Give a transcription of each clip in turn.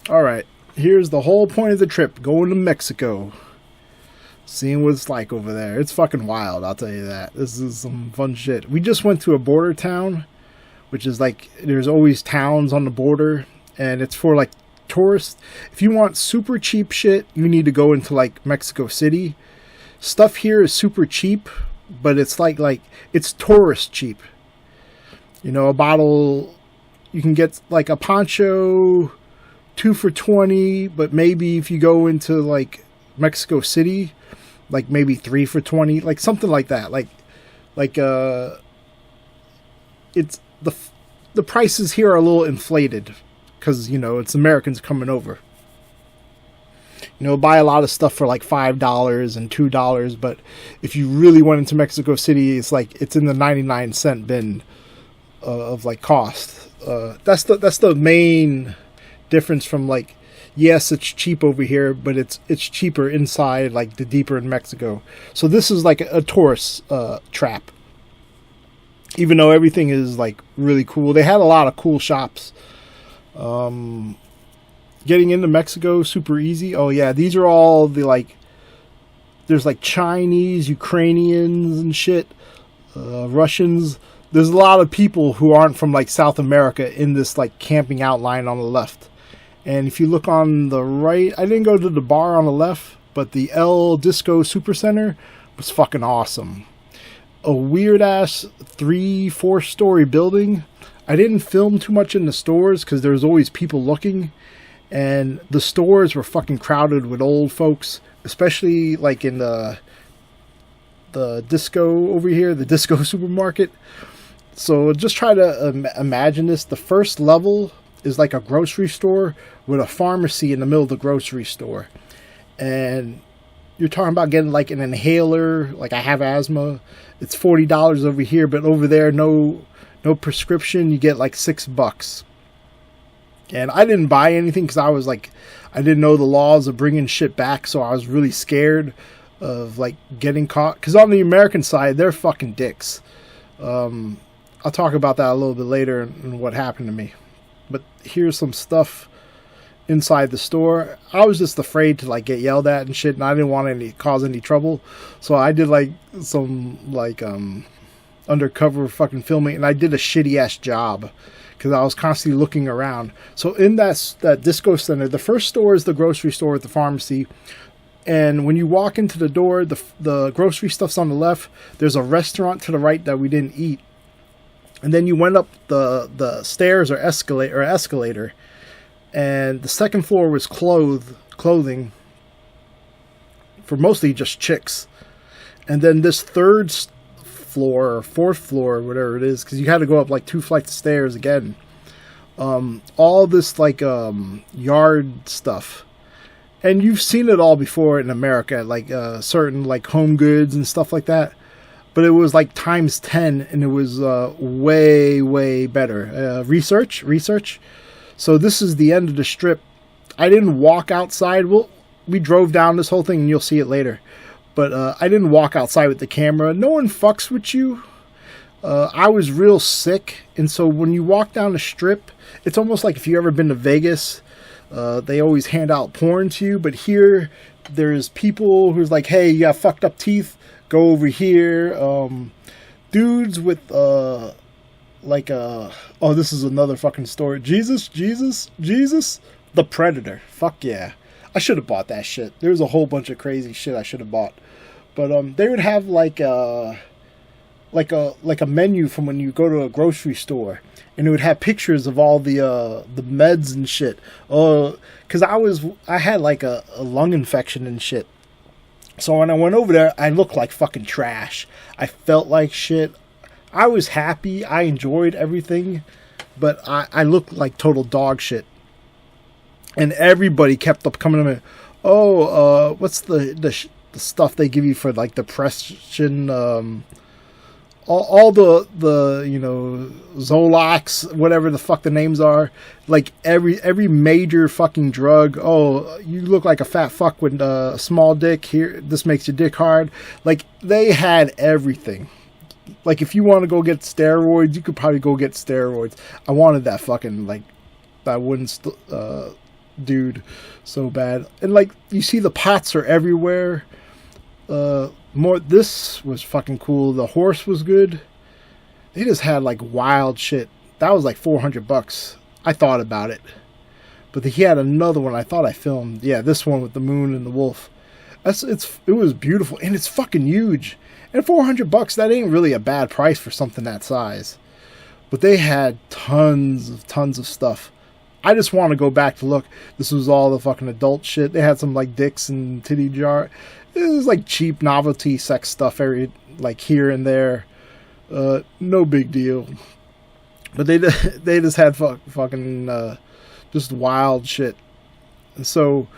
All right, here's the whole point of the trip: going to Mexico, seeing what it's like over there. It's fucking wild, I'll tell you that. This is some fun shit. We just went to a border town, which is like there's always towns on the border, and it's for like tourists. If you want super cheap shit, you need to go into like Mexico City. Stuff here is super cheap, but it's like it's tourist cheap. You know, a bottle you can get like a poncho 2 for 20, but maybe if you go into like Mexico City, like maybe 3 for 20, like something like that. Like it's the prices here are a little inflated because you know it's Americans coming over. You know, buy a lot of stuff for like $5 and $2, but if you really went into Mexico City, it's like it's in the 99-cent bin of like cost. That's the main difference from like, yes, it's cheap over here, but it's cheaper inside, like the deeper in Mexico. So this is like a tourist trap. Even though everything is like really cool, they had a lot of cool shops. Getting into Mexico super easy. Oh yeah, these are all the like. There's like Chinese, Ukrainians, and shit. Russians. There's a lot of people who aren't from like South America in this like camping outline on the left. And if you look on the right, I didn't go to the bar on the left, but the El Disco Supercenter was fucking awesome. A weird ass 3-4 story building. I didn't film too much in the stores because there was always people looking, and the stores were fucking crowded with old folks, especially like in the disco over here, the disco supermarket. So just try to imagine this. The first level is like a grocery store with a pharmacy in the middle of the grocery store. And you're talking about getting like an inhaler, like I have asthma. It's $40 over here, but over there, no prescription. You get like $6. And I didn't buy anything because I was like, I didn't know the laws of bringing shit back. So I was really scared of like getting caught. Because on the American side, they're fucking dicks. I'll talk about that a little bit later and what happened to me. But here's some stuff inside the store. I was just afraid to like get yelled at and shit, and I didn't want to cause any trouble. So I did like some like undercover fucking filming, and I did a shitty ass job because I was constantly looking around. So in that disco center, the first store is the grocery store with the pharmacy. And when you walk into the door, the grocery stuff's on the left. There's a restaurant to the right that we didn't eat. And then you went up the stairs or escalator. And the second floor was clothing for mostly just chicks. And then this third floor or fourth floor, whatever it is, because you had to go up like 2 flights of stairs again. All this like yard stuff. And you've seen it all before in America, like certain like home goods and stuff like that. But it was like times 10, and it was way, way better. Research. So this is the end of the strip. I didn't walk outside. Well, we drove down this whole thing, and you'll see it later. But I didn't walk outside with the camera. No one fucks with you. I was real sick, and so when you walk down the strip, it's almost like if you've ever been to Vegas. They always hand out porn to you, but here there's people who's like, hey, you got fucked up teeth, go over here. Dudes with oh, this is another fucking story. Jesus, the Predator. Fuck yeah. I should have bought that shit. There's a whole bunch of crazy shit I should have bought. But they would have like a menu from when you go to a grocery store, and it would have pictures of all the meds and shit. Because I had like a lung infection and shit. So when I went over there, I looked like fucking trash. I felt like shit. I was happy. I enjoyed everything, but I looked like total dog shit. And everybody kept up coming to me. Oh, what's the stuff they give you for like depression? All the you know, Zolox, whatever the fuck the names are, like every major fucking drug. Oh, you look like a fat fuck with a small dick. Here, this makes your dick hard. Like they had everything. Like if you want to go get steroids, you could probably go get steroids. I wanted that fucking like that wooden dude, so bad. And like you see the pots are everywhere. This was fucking cool. The horse was good. They just had like wild shit. That was like $400. I thought about it. But he had another one I thought I filmed. Yeah, this one with the moon and the wolf. It was beautiful, and it's fucking huge. And $400, that ain't really a bad price for something that size. But they had tons of stuff. I just want to go back to look. This was all the fucking adult shit. They had some like dicks and titty jar. It was like cheap novelty sex stuff, like here and there. No big deal. But they just had fucking just wild shit. And so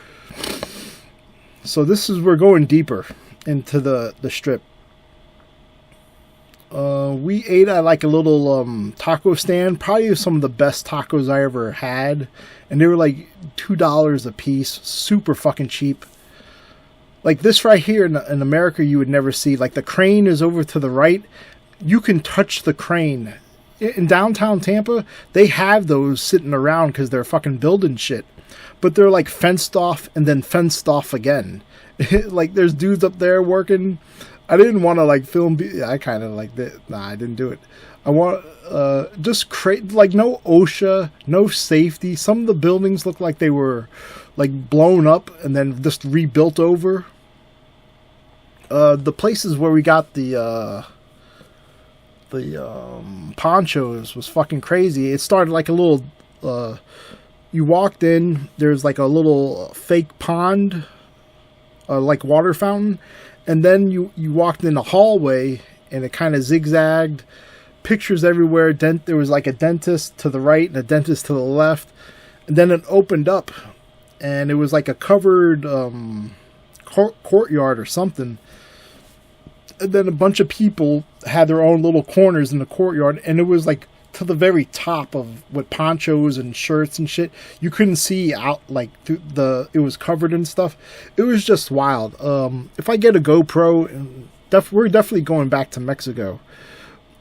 we're going deeper into the strip. We ate at like a little taco stand, probably some of the best tacos I ever had, and they were like $2 a piece, super fucking cheap. Like this right here in America, you would never see. Like the crane is over to the right. You can touch the crane. In downtown Tampa, they have those sitting around because they're fucking building shit. But they're like fenced off and then fenced off again. Like there's dudes up there working. I didn't want to like film. I kind of like that. Nah, I didn't do it. I want just create like no OSHA, no safety. Some of the buildings look like they were like blown up and then just rebuilt over. The places where we got the ponchos was fucking crazy. It started like a little. You walked in. There's like a little fake pond, like water fountain. And then you walked in a hallway, and it kind of zigzagged. Pictures everywhere. There was like a dentist to the right and a dentist to the left. And then it opened up, and it was like a covered courtyard or something. And then a bunch of people had their own little corners in the courtyard, and it was like to the very top of with ponchos and shirts and shit. You couldn't see out like through it was covered and stuff. It was just wild. If I get a GoPro, we're definitely going back to Mexico,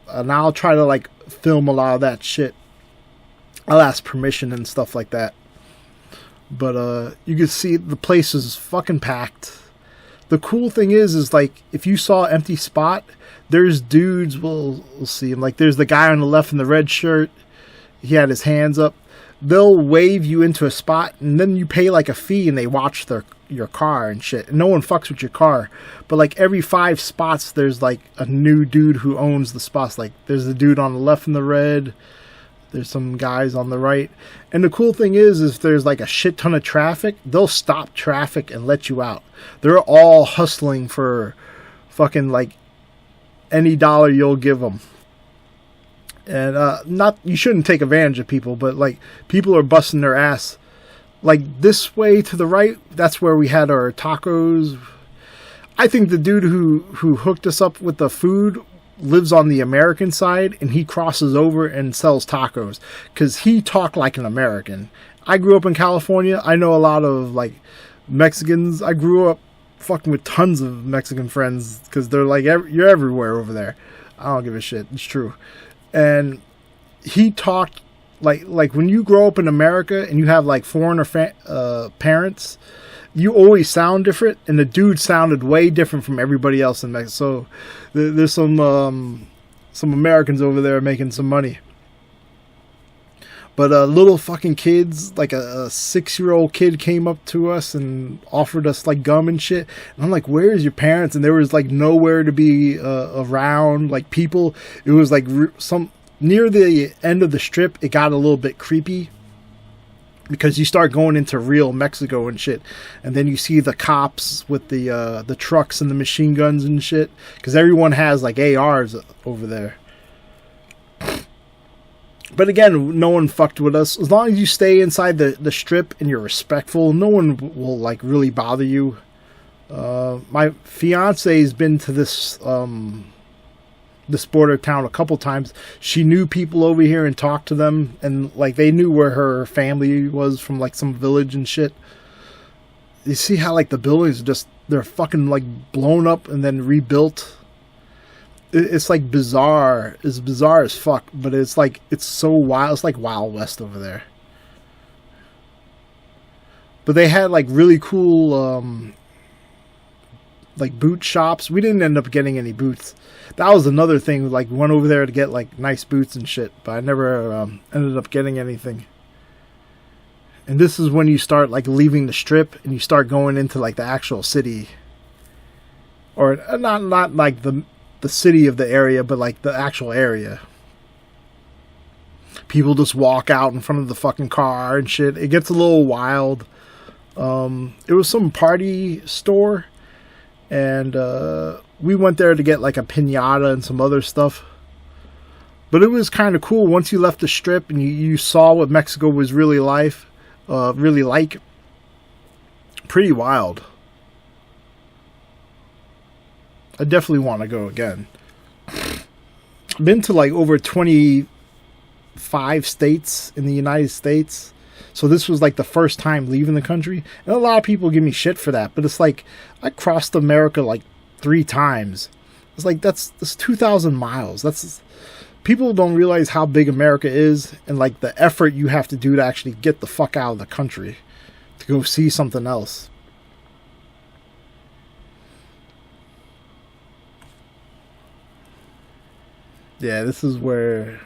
and I'll try to like film a lot of that shit. I'll ask permission and stuff like that. But you can see the place is fucking packed. The cool thing is like if you saw an empty spot, there's dudes, we'll see him. Like there's the guy on the left in the red shirt. He had his hands up. They'll wave you into a spot, and then you pay like a fee, and they watch your car and shit. And no one fucks with your car. But like every 5 spots, there's like a new dude who owns the spots. Like there's the dude on the left in the red. There's some guys on the right. And the cool thing is if there's like a shit ton of traffic, they'll stop traffic and let you out. They're all hustling for fucking like any dollar you'll give them. And you shouldn't take advantage of people, but like people are busting their ass. Like this way to the right, that's where we had our tacos. I think the dude who hooked us up with the food lives on the American side, and he crosses over and sells tacos because he talked like an American. I grew up in California. I know a lot of like Mexicans. I grew up fucking with tons of Mexican friends because they're like you're everywhere over there. I don't give a shit. It's true. And he talked like when you grow up in America and you have like foreigner parents, you always sound different, and the dude sounded way different from everybody else in Mexico. So there's some Americans over there making some money. But little fucking kids, like a 6-year-old kid came up to us and offered us like gum and shit. And I'm like, where's your parents? And there was like nowhere to be around, like people. It was like near the end of the strip, it got a little bit creepy. Because you start going into real Mexico and shit. And then you see the cops with the trucks and the machine guns and shit. Because everyone has like ARs over there. But again, no one fucked with us. As long as you stay inside the strip and you're respectful, no one will like really bother you. My fiance's been to this border town a couple times. She knew people over here and talked to them, and like they knew where her family was from, like some village and shit. You see how like the buildings they're fucking like blown up and then rebuilt. It's like bizarre. It's bizarre as fuck, but it's like it's so wild. It's like Wild West over there. But they had like really cool like boot shops. We didn't end up getting any boots. That was another thing. Like, we went over there to get like nice boots and shit, but I never ended up getting anything. And this is when you start like leaving the strip and you start going into like the actual city, or not like the city of the area, but like the actual area. People just walk out in front of the fucking car and shit. It gets a little wild. It was some party store, and we went there to get like a piñata and some other stuff. But it was kind of cool once you left the strip and you saw what Mexico was really really like. Pretty wild. I definitely want to go again. I've been to like over 25 states in the United States. So this was like the first time leaving the country. And a lot of people give me shit for that. But it's like, I crossed America like 3 times. It's like, that's 2,000 miles. People don't realize how big America is. And like the effort you have to do to actually get the fuck out of the country. To go see something else. Yeah, this is where...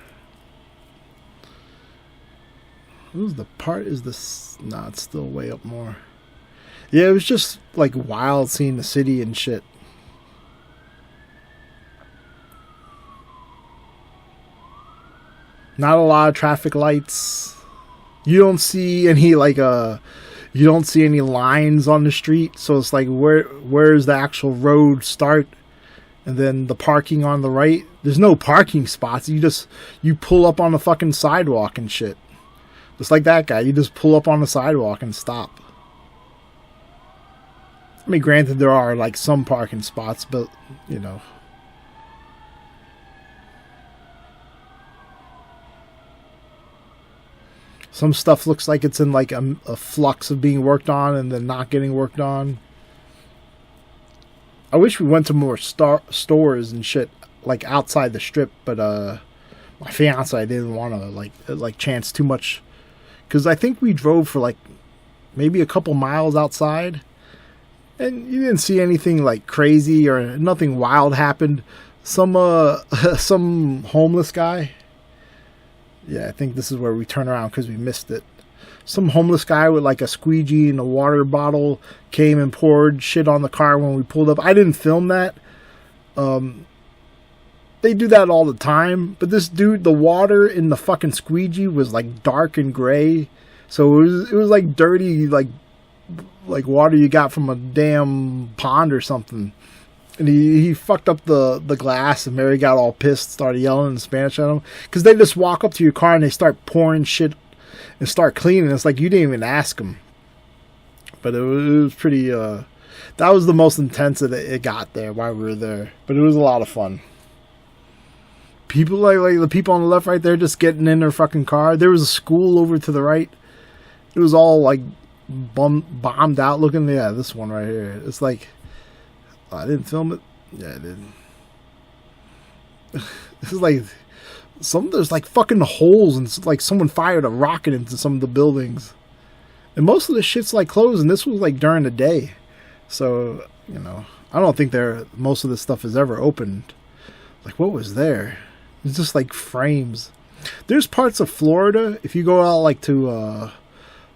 Who's the part? Is this... Nah, it's still way up more. Yeah, it was just like wild seeing the city and shit. Not a lot of traffic lights. You don't see any like you don't see any lines on the street, so it's like where's the actual road start, and then the parking on the right. There's no parking spots. You pull up on the fucking sidewalk and shit. Just like that guy, you just pull up on the sidewalk and stop. I mean, granted, there are like some parking spots, but you know. Some stuff looks like it's in like a flux of being worked on and then not getting worked on. I wish we went to more stores and shit like outside the strip, but my fiance didn't want to like chance too much, because I think we drove for like maybe a couple miles outside, and you didn't see anything like crazy or nothing wild happened. Some homeless guy. Yeah, I think this is where we turn around because we missed it. Some homeless guy with like a squeegee and a water bottle came and poured shit on the car when we pulled up. I didn't film that. They do that all the time. But this dude, the water in the fucking squeegee was like dark and gray. So it was like dirty, like water you got from a damn pond or something. And he fucked up the glass, and Mary got all pissed, started yelling in Spanish at him. Because they just walk up to your car and they start pouring shit and start cleaning. It's like you didn't even ask them. But it was pretty... that was the most intense that it got there while we were there. But it was a lot of fun. People like the people on the left right there just getting in their fucking car. There was a school over to the right. It was all like bombed out looking. Yeah, this one right here. It's like... I didn't film it. Yeah, I did. This is like there's like fucking holes, and like someone fired a rocket into some of the buildings. And most of the shit's like closed, and this was like during the day. So, you know, I don't think most of this stuff is ever opened. Like, what was there? It's just like frames. There's parts of Florida, if you go out like to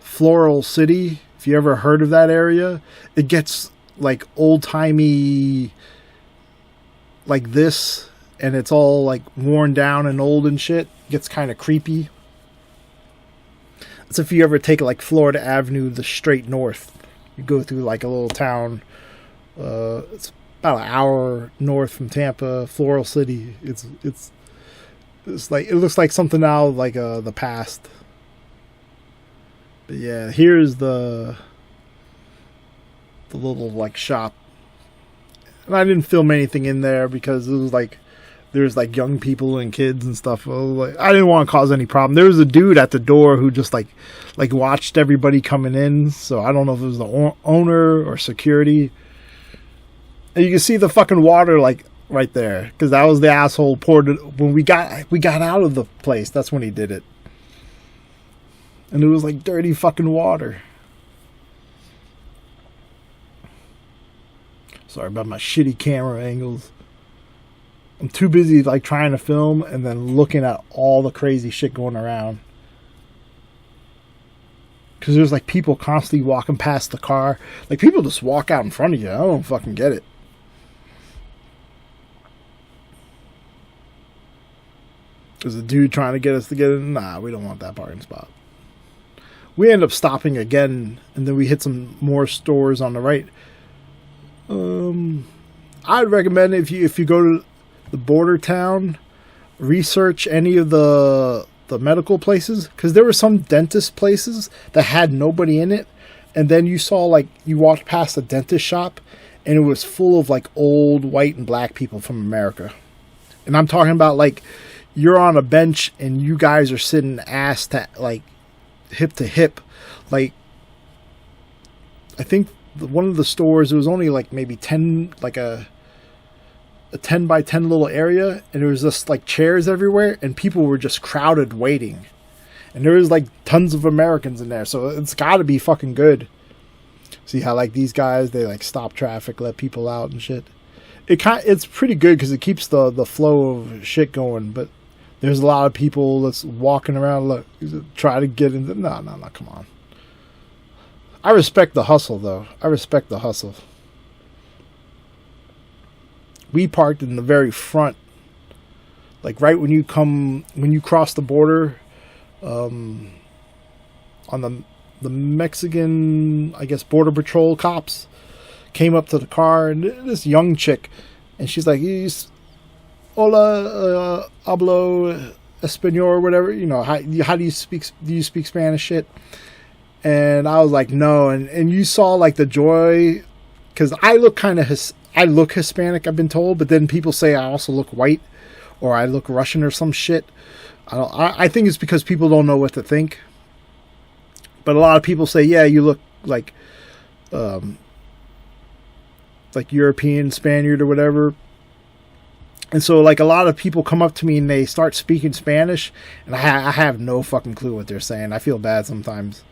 Floral City, if you ever heard of that area, it gets like old-timey like this, and it's all like worn down and old and shit. It gets kind of creepy. That's if you ever take like Florida Avenue the straight north. You go through like a little town. It's about an hour north from Tampa, Floral City. It's like, it looks like something out of like the past. But yeah, here's the little like shop, and I didn't film anything in there because it was like there's like young people and kids and stuff. Like, I didn't want to cause any problem. There was a dude at the door who just like watched everybody coming in, so I don't know if it was the owner or security. And you can see the fucking water like right there, because that was the asshole poured it when we got out of the place. That's when he did it, and it was like dirty fucking water. Sorry about my shitty camera angles. I'm too busy like trying to film and then looking at all the crazy shit going around. Because there's like people constantly walking past the car. Like people just walk out in front of you. I don't fucking get it. There's a dude trying to get us to get in. Nah, we don't want that parking spot. We end up stopping again, and then we hit some more stores on the right. I'd recommend if you go to the border town, research any of the medical places, because there were some dentist places that had nobody in it, and then you saw like you walked past a dentist shop, and it was full of like old white and black people from America, and I'm talking about like you're on a bench and you guys are sitting ass to like hip to hip, like I think one of the stores, it was only like maybe 10, like a 10 by 10 little area, and there was just like chairs everywhere, and people were just crowded waiting, and there was like tons of Americans in there, so it's got to be fucking good. See how like these guys, they like stop traffic, let people out and shit. It's pretty good because it keeps the flow of shit going, but there's a lot of people that's walking around, look, try to get into... No, come on. I respect the hustle, though. I respect the hustle. We parked in the very front. Like, right when you cross the border, on the Mexican, I guess, Border Patrol cops came up to the car, and this young chick, and she's like, hola, hablo español, or whatever, you know, how do you speak Spanish shit? And I was like, no. And you saw like the joy, because I look I look Hispanic, I've been told, but then people say I also look white, or I look Russian or some shit. I think it's because people don't know what to think. But a lot of people say, yeah, you look like European, Spaniard, or whatever. And so, like, a lot of people come up to me and they start speaking Spanish, and I have no fucking clue what they're saying. I feel bad sometimes.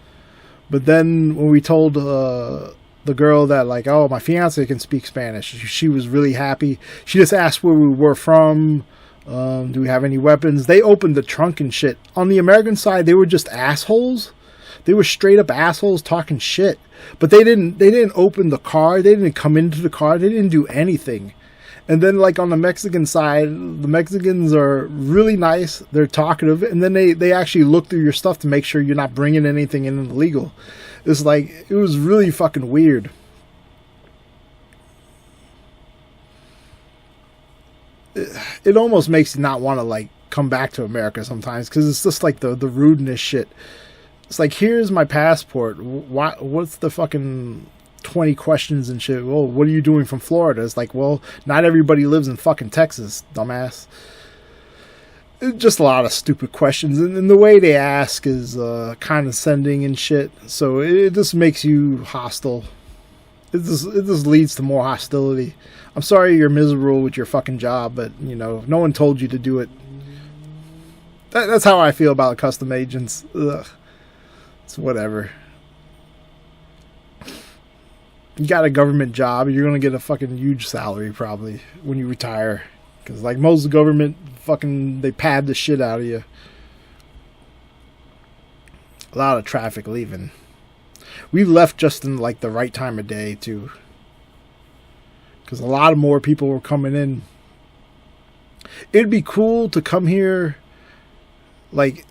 But then when we told the girl that, like, oh, my fiance can speak Spanish, she was really happy. She just asked where we were from. Do we have any weapons? They opened the trunk and shit. On the American side, they were just assholes. They were straight up assholes talking shit. But they didn't open the car. They didn't come into the car. They didn't do anything. And then, like, on the Mexican side, the Mexicans are really nice. They're talkative. And then they actually look through your stuff to make sure you're not bringing anything in illegal. It's like, it was really fucking weird. It almost makes you not want to, like, come back to America sometimes. Because it's just, like, the rudeness shit. It's like, here's my passport. What's the fucking 20 questions and shit? Well, what are you doing from Florida? It's like, well, not everybody lives in fucking Texas, dumbass. It's just a lot of stupid questions, and the way they ask is condescending and shit. So it just makes you hostile. It just leads to more hostility. I'm sorry you're miserable with your fucking job, but you know, no one told you to do it. That's how I feel about custom agents. Ugh. It's whatever. You got a government job, you're going to get a fucking huge salary probably when you retire. Because like most of the government, fucking, they pad the shit out of you. A lot of traffic leaving. We left just in like the right time of day too. Because a lot of more people were coming in. It'd be cool to come here. Like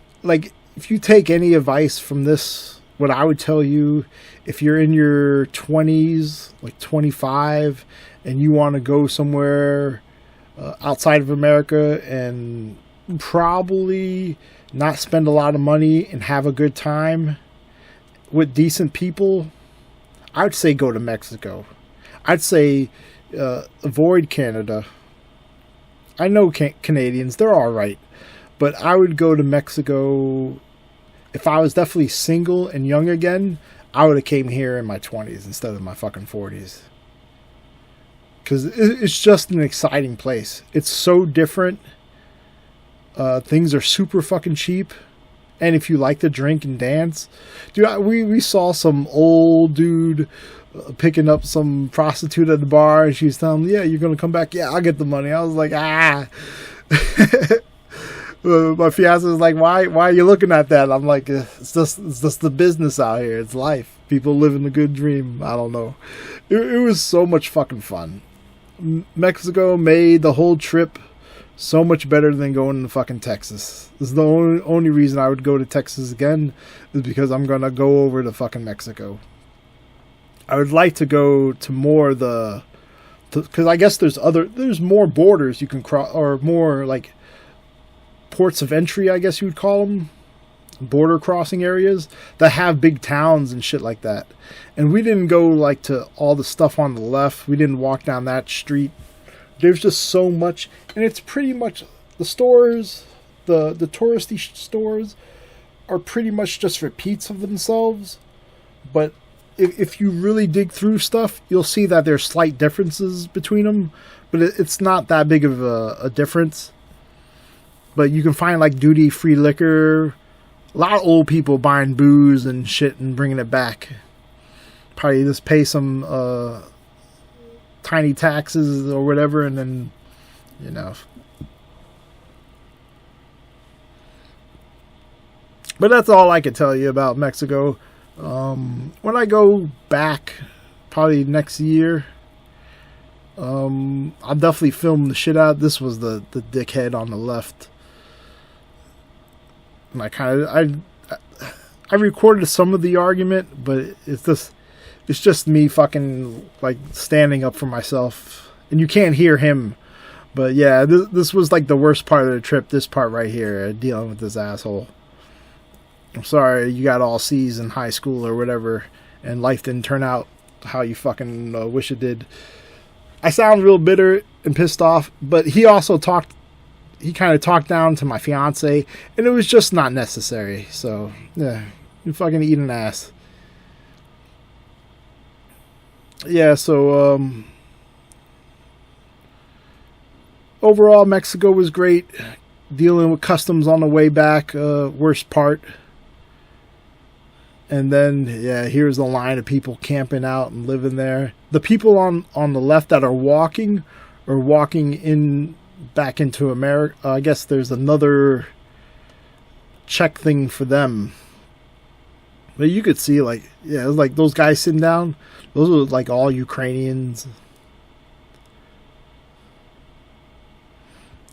if you take any advice from this, what I would tell you, if you're in your 20s, like 25, and you want to go somewhere outside of America and probably not spend a lot of money and have a good time with decent people, I'd say go to Mexico. I'd say avoid Canada. I know Canadians, they're all right, but I would go to Mexico. If I was definitely single and young again, I would have came here in my 20s instead of my fucking 40s. Because it's just an exciting place. It's so different. Things are super fucking cheap. And if you like to drink and dance, dude, we saw some old dude picking up some prostitute at the bar, and she was telling him, "Yeah, you're gonna come back. Yeah, I'll get the money." I was like, ah. My fiance was like, "Why are you looking at that?" I'm like, it's just the business out here. It's life. People living the good dream. I don't know. It was so much fucking fun. Mexico made the whole trip so much better than going to fucking Texas. This is the only reason I would go to Texas again, is because I'm gonna go over to fucking Mexico. I would like to go to more because I guess there's more borders you can cross, or more like ports of entry, I guess you would call them, border crossing areas that have big towns and shit like that. And we didn't go like to all the stuff on the left. We didn't walk down that street. There's just so much, and it's pretty much the stores, the touristy stores are pretty much just repeats of themselves. But if you really dig through stuff, you'll see that there's slight differences between them, but it's not that big of a difference. But you can find like duty-free liquor, a lot of old people buying booze and shit and bringing it back. Probably just pay some tiny taxes or whatever, and then, you know. But that's all I could tell you about Mexico. When I go back, probably next year, I'll definitely film the shit out. This was the dickhead on the left. And I recorded some of the argument, but it's just me fucking like standing up for myself, and you can't hear him. But yeah, this was like the worst part of the trip. This part right here, dealing with this asshole. I'm sorry you got all C's in high school or whatever, and life didn't turn out how you fucking wish it did. I sound real bitter and pissed off, but he kind of talked down to my fiance, and it was just not necessary. So yeah, you fucking eat an ass. Yeah, so overall Mexico was great. Dealing with customs on the way back, worst part. And then, yeah, here's the line of people camping out and living there. The people on the left that are walking in back into America. I guess there's another check thing for them. But you could see, like, yeah, it was like those guys sitting down. Those were like all Ukrainians.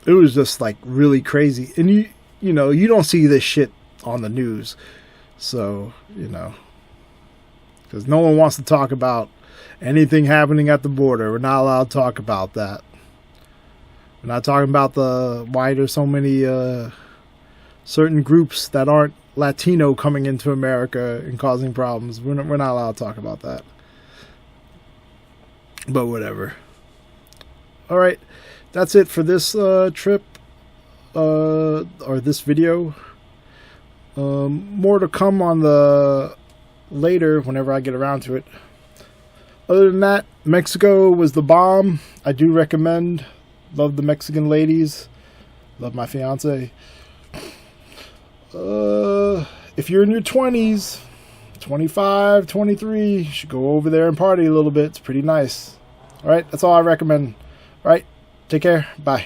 It was just like really crazy. And you know, you don't see this shit on the news. So, you know, because no one wants to talk about anything happening at the border. We're not allowed to talk about that. We're not talking about why there's so many certain groups that aren't Latino coming into America and causing problems. We're not allowed to talk about that. But whatever. All right, that's it for this trip or this video. More to come on the later whenever I get around to it. Other than that, Mexico was the bomb. I do recommend. Love the Mexican ladies. Love my fiance. If you're in your 20s, 25, 23, you should go over there and party a little bit. It's pretty nice. Alright, that's all I recommend. Alright, take care. Bye.